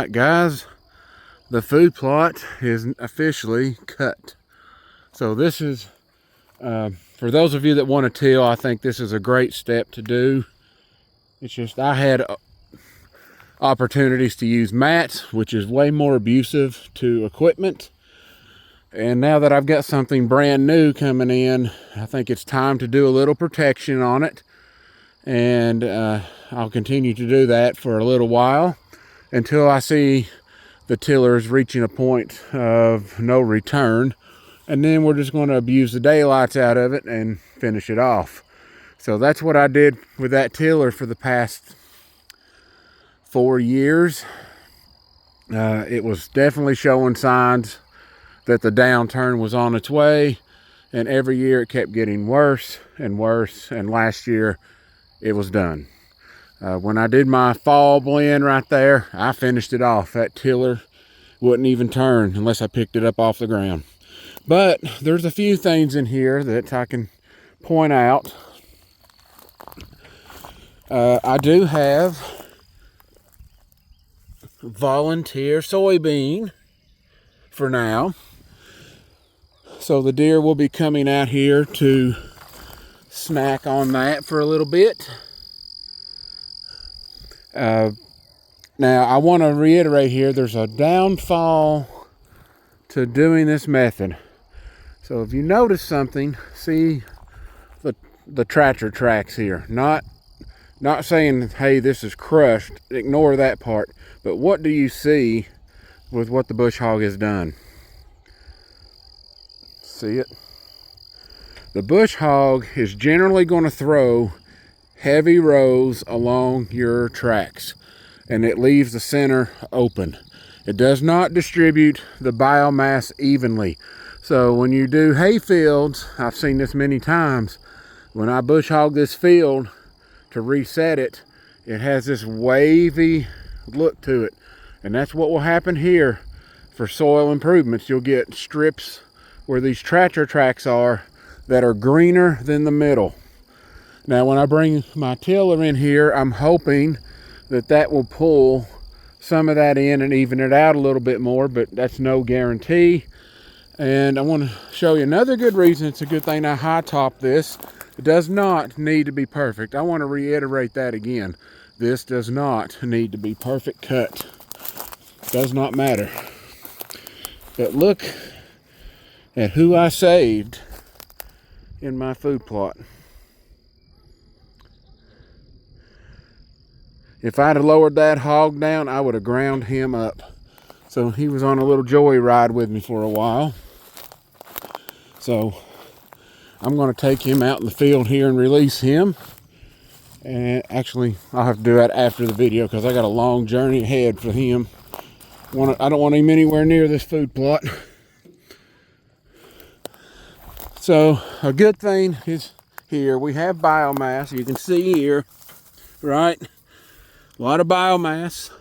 right, guys, the food plot is officially cut. So this is, for those of you that want to till, I think this is a great step to do. It's just, I had opportunities to use mats, which is way more abusive to equipment. And now that I've got something brand new coming in, I think it's time to do a little protection on it. And I'll continue to do that for a little while until I see the tillers reaching a point of no return. And then we're just going to abuse the daylights out of it and finish it off. So that's what I did with that tiller for the past 4 years. It was definitely showing signs that the downturn was on its way, and every year it kept getting worse and worse, and last year it was done. When I did my fall blend right there, I finished it off. That tiller wouldn't even turn unless I picked it up off the ground. But there's a few things in here that I can point out. I do have volunteer soybean for now. So the deer will be coming out here to snack on that for a little bit. Now I want to reiterate here, there's a downfall to doing this method. So if you notice something, see the tractor tracks here. Not saying, hey, this is crushed, ignore that part. But what do you see with what the bush hog has done? See it? The bush hog is generally going to throw heavy rows along your tracks, and it leaves the center open. It does not distribute the biomass evenly. So when you do hay fields, I've seen this many times, when I bush hog this field to reset it, it has this wavy look to it. And that's what will happen here for soil improvements. You'll get strips where these tractor tracks are that are greener than the middle. Now when I bring my tiller in here, I'm hoping that will pull some of that in and even it out a little bit more, but that's no guarantee. And I want to show you another good reason it's a good thing I high top this. It does not need to be perfect. I want to reiterate that again. This does not need to be perfect cut. Does not matter. But look at who I saved in my food plot. If I'd have lowered that hog down, I would have ground him up. So he was on a little joy ride with me for a while. So I'm going to take him out in the field here and release him. And actually, I'll have to do that after the video because I got a long journey ahead for him. I don't want him anywhere near this food plot. So a good thing is here we have biomass. You can see here, right? A lot of biomass.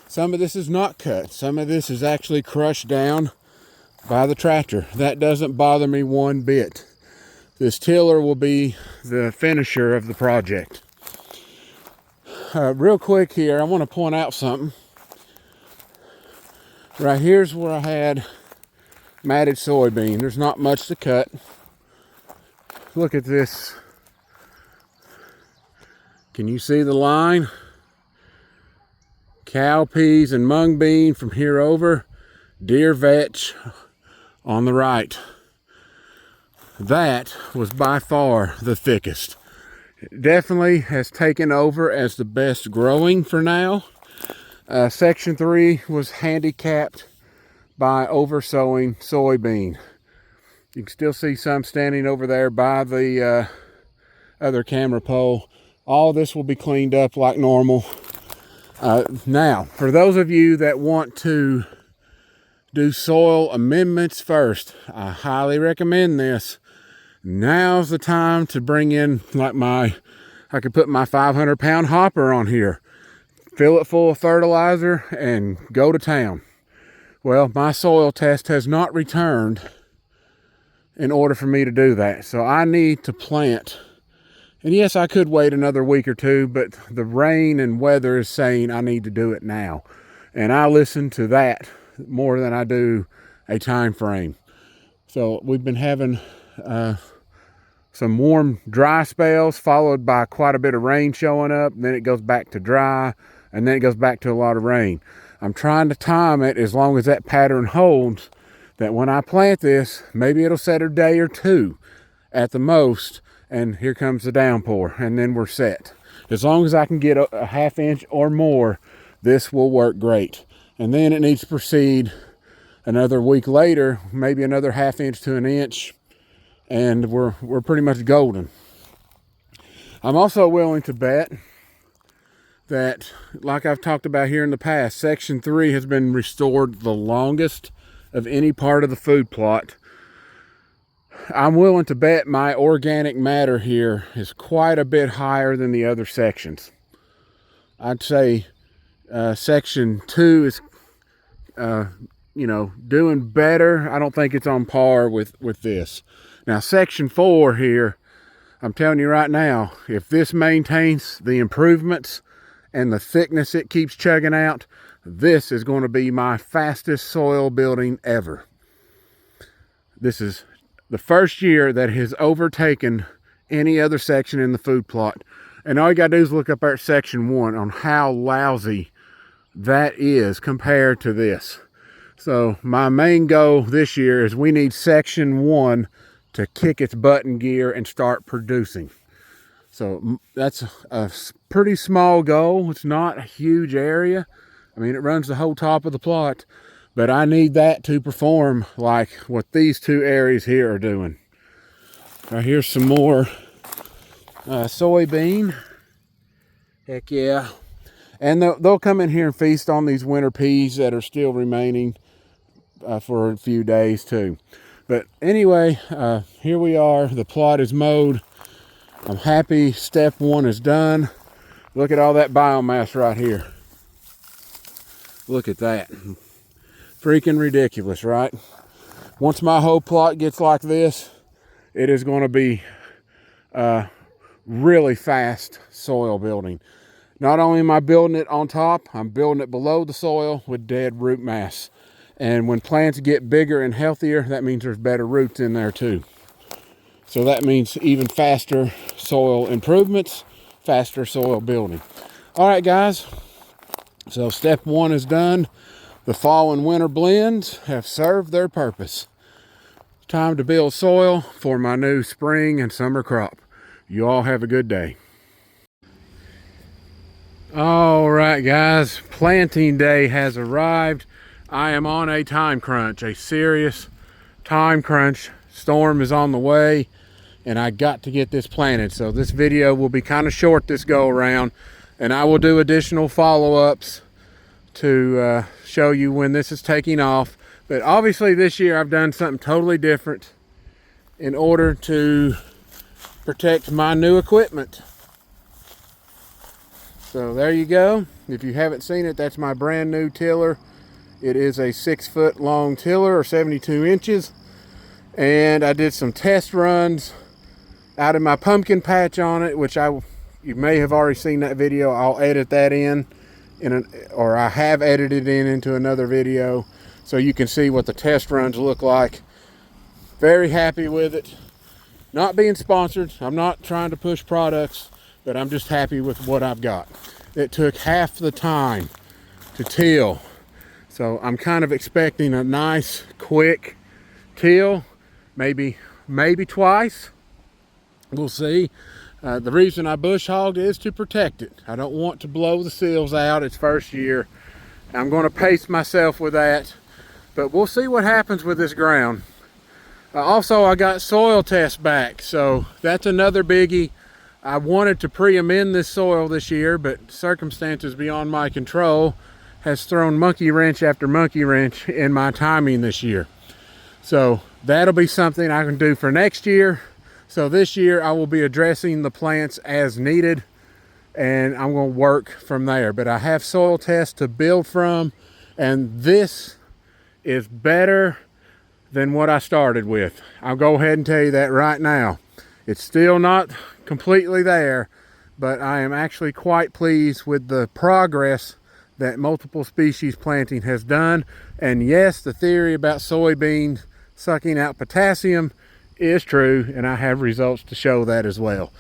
Some of this is not cut. Some of this is actually crushed down by the tractor. That doesn't bother me one bit. This tiller will be the finisher of the project. Real quick here, I want to point out something. Right here's where I had matted soybean. There's not much to cut. Look at this. Can you see the line? Cowpeas and mung bean from here over, deer vetch on the right. That was by far the thickest. It definitely has taken over as the best growing for now. Section 3 was handicapped by oversowing soybean. You can still see some standing over there by the other camera pole. All this will be cleaned up like normal. Now, for those of you that want to do soil amendments first, I highly recommend this. Now's the time to bring in like I could put my 500-pound hopper on here, fill it full of fertilizer and go to town. Well, my soil test has not returned in order for me to do that. So I need to plant. And yes, I could wait another week or two, but the rain and weather is saying I need to do it now. And I listen to that more than I do a time frame. So we've been having some warm, dry spells followed by quite a bit of rain showing up. And then it goes back to dry, and then it goes back to a lot of rain. I'm trying to time it as long as that pattern holds, that when I plant this, maybe it'll set a day or two at the most, and here comes the downpour, and then we're set. As long as I can get a half inch or more, this will work great. And then it needs to proceed another week later, maybe another half inch to an inch, and we're pretty much golden. I'm also willing to bet that, like I've talked about here in the past, section 3 has been restored the longest of any part of the food plot. I'm willing to bet my organic matter here is quite a bit higher than the other sections. I'd say section 2 is doing better. I don't think it's on par with this. Now section 4 here, I'm telling you right now, if this maintains the improvements and the thickness it keeps chugging out, this is going to be my fastest soil building ever. This is the first year that has overtaken any other section in the food plot. And all you gotta do is look up there at section 1 on how lousy that is compared to this. So my main goal this year is we need section 1 to kick its butt in gear and start producing. So that's a pretty small goal. It's not a huge area. I mean, it runs the whole top of the plot, but I need that to perform like what these two areas here are doing. Now here's some more soybean. Heck yeah. And they'll come in here and feast on these winter peas that are still remaining for a few days too. But anyway, here we are. The plot is mowed. I'm happy step 1 is done. Look at all that biomass right here. Look at that. Freaking ridiculous, right? Once my whole plot gets like this, it is going to be really fast soil building. Not only am I building it on top, I'm building it below the soil with dead root mass. And when plants get bigger and healthier, that means there's better roots in there too. So that means even faster soil improvements, faster soil building. All right, guys. So step 1 is done. The fall and winter blends have served their purpose. Time to build soil for my new spring and summer crop. You all have a good day. All right, guys. Planting day has arrived. I am on a time crunch, a serious time crunch. Storm is on the way, and I got to get this planted. So this video will be kind of short this go around, and I will do additional follow-ups to show you when this is taking off. But obviously this year I've done something totally different in order to protect my new equipment. So there you go. If you haven't seen it, that's my brand new tiller. It is a 6-foot long tiller, or 72 inches. And I did some test runs out in my pumpkin patch on it, which you may have already seen that video. I'll edit that or I have edited it into another video so you can see what the test runs look like. Very happy with it. Not being sponsored. I'm not trying to push products, but I'm just happy with what I've got. It took half the time to till. So I'm kind of expecting a nice, quick till, maybe twice. We'll see. The reason I bush hogged is to protect it. I don't want to blow the seals out its first year. I'm going to pace myself with that, but we'll see what happens with this ground. Also, I got soil tests back, so that's another biggie. I wanted to pre-amend this soil this year, but circumstances beyond my control has thrown monkey wrench after monkey wrench in my timing this year. So that'll be something I can do for next year. So this year I will be addressing the plants as needed, and I'm going to work from there. But I have soil tests to build from, and this is better than what I started with. I'll go ahead and tell you that right now. It's still not completely there, but I am actually quite pleased with the progress that multiple species planting has done. And yes, the theory about soybeans sucking out potassium is true, and I have results to show that as well.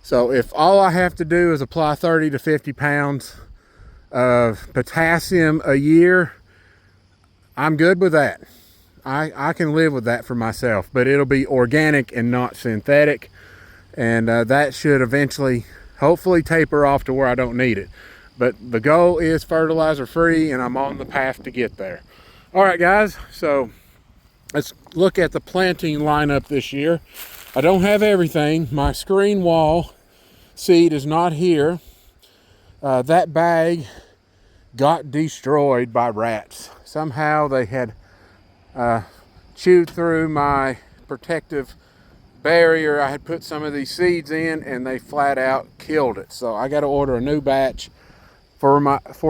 So if all I have to do is apply 30 to 50 pounds of potassium a year, I'm good with that. I can live with that for myself, but it'll be organic and not synthetic. And that should eventually, hopefully, taper off to where I don't need it. But the goal is fertilizer free, and I'm on the path to get there. All right, guys, so let's look at the planting lineup this year. I don't have everything. My screen wall seed is not here. That bag got destroyed by rats. Somehow they had chewed through my protective barrier I had put some of these seeds in, and they flat out killed it. So I got to order a new batch for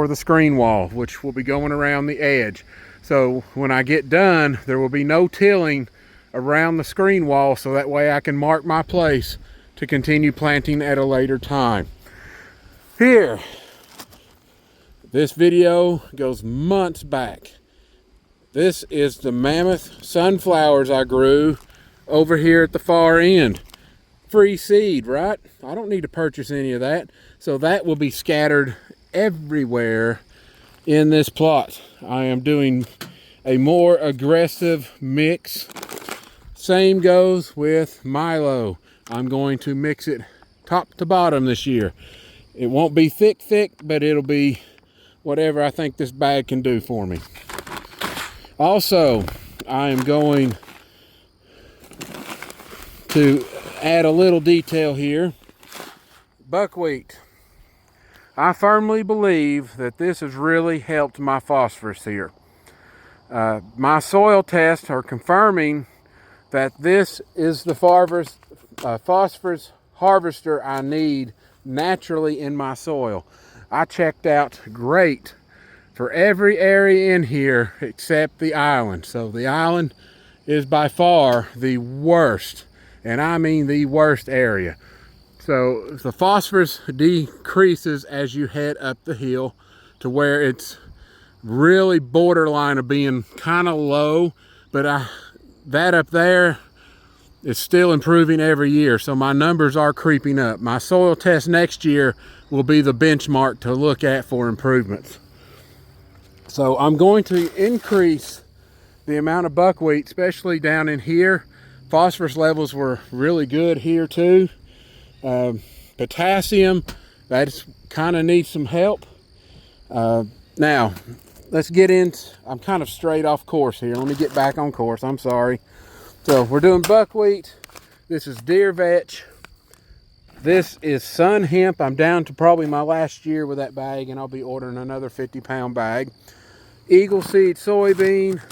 the screen wall, which will be going around the edge. So when I get done, there will be no tilling around the screen wall, so that way I can mark my place to continue planting at a later time. Here, this video goes months back. This is the mammoth sunflowers I grew over here at the far end. Free seed, right? I don't need to purchase any of that. So that will be scattered everywhere in this plot. I am doing a more aggressive mix. Same goes with Milo. I'm going to mix it top to bottom this year. It won't be thick, but it'll be whatever I think this bag can do for me. Also, I am going to add a little detail here. Buckwheat. I firmly believe that this has really helped my phosphorus here. My soil tests are confirming that this is the phosphorus harvester I need naturally in my soil. I checked out great for every area in here except the island. So the island is by far the worst, and I mean the worst area. So the phosphorus decreases as you head up the hill to where it's really borderline of being kind of low, but that up there is still improving every year. So my numbers are creeping up. My soil test next year will be the benchmark to look at for improvements. So I'm going to increase the amount of buckwheat, especially down in here. Phosphorus levels were really good here too. Potassium, that kind of needs some help. Now, let's get in. I'm kind of straight off course here. Let me get back on course. I'm sorry. So we're doing buckwheat. This is deer vetch. This is sun hemp. I'm down to probably my last year with that bag, and I'll be ordering another 50-pound bag. Eagle seed soybean.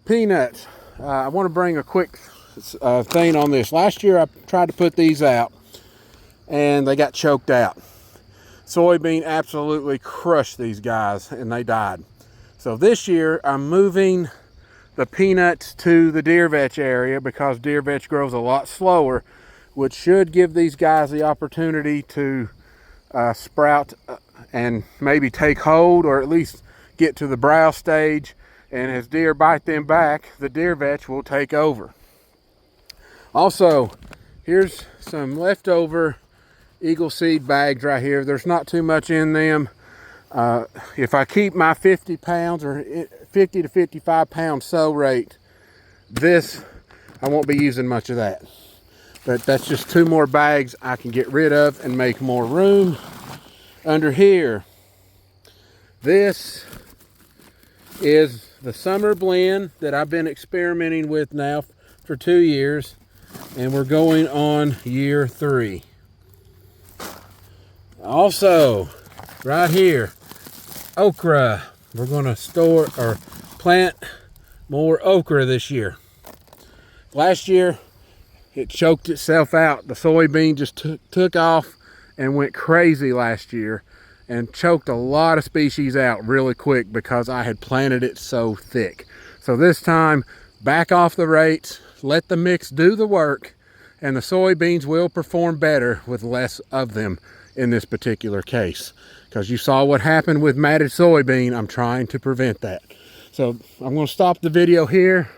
Peanuts. I want to bring a quick thing on this. Last year I tried to put these out and they got choked out. Soybean absolutely crushed these guys and they died. So this year I'm moving the peanuts to the deer vetch area because deer vetch grows a lot slower, which should give these guys the opportunity to sprout and maybe take hold, or at least get to the brow stage. And as deer bite them back, the deer vetch will take over. Also, here's some leftover Eagle seed bags right here. There's not too much in them. If I keep my 50 pounds or 50 to 55 pound sow rate, I won't be using much of that. But that's just 2 more bags I can get rid of and make more room. Under here, this is the summer blend that I've been experimenting with now for 2 years, and we're going on year 3. Also, right here, okra. We're going to store or plant more okra this year. Last year, it choked itself out. The soybean just took off and went crazy last year and choked a lot of species out really quick because I had planted it so thick. So this time, back off the rates, let the mix do the work, and the soybeans will perform better with less of them in this particular case, because you saw what happened with matted soybean. I'm trying to prevent that. So I'm going to stop the video here,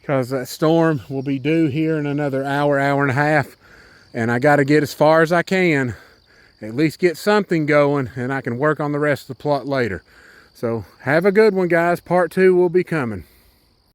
because that storm will be due here in another hour, hour and a half, and I got to get as far as I can, at least get something going, and I can work on the rest of the plot later. So have a good one, guys. Part 2 will be coming.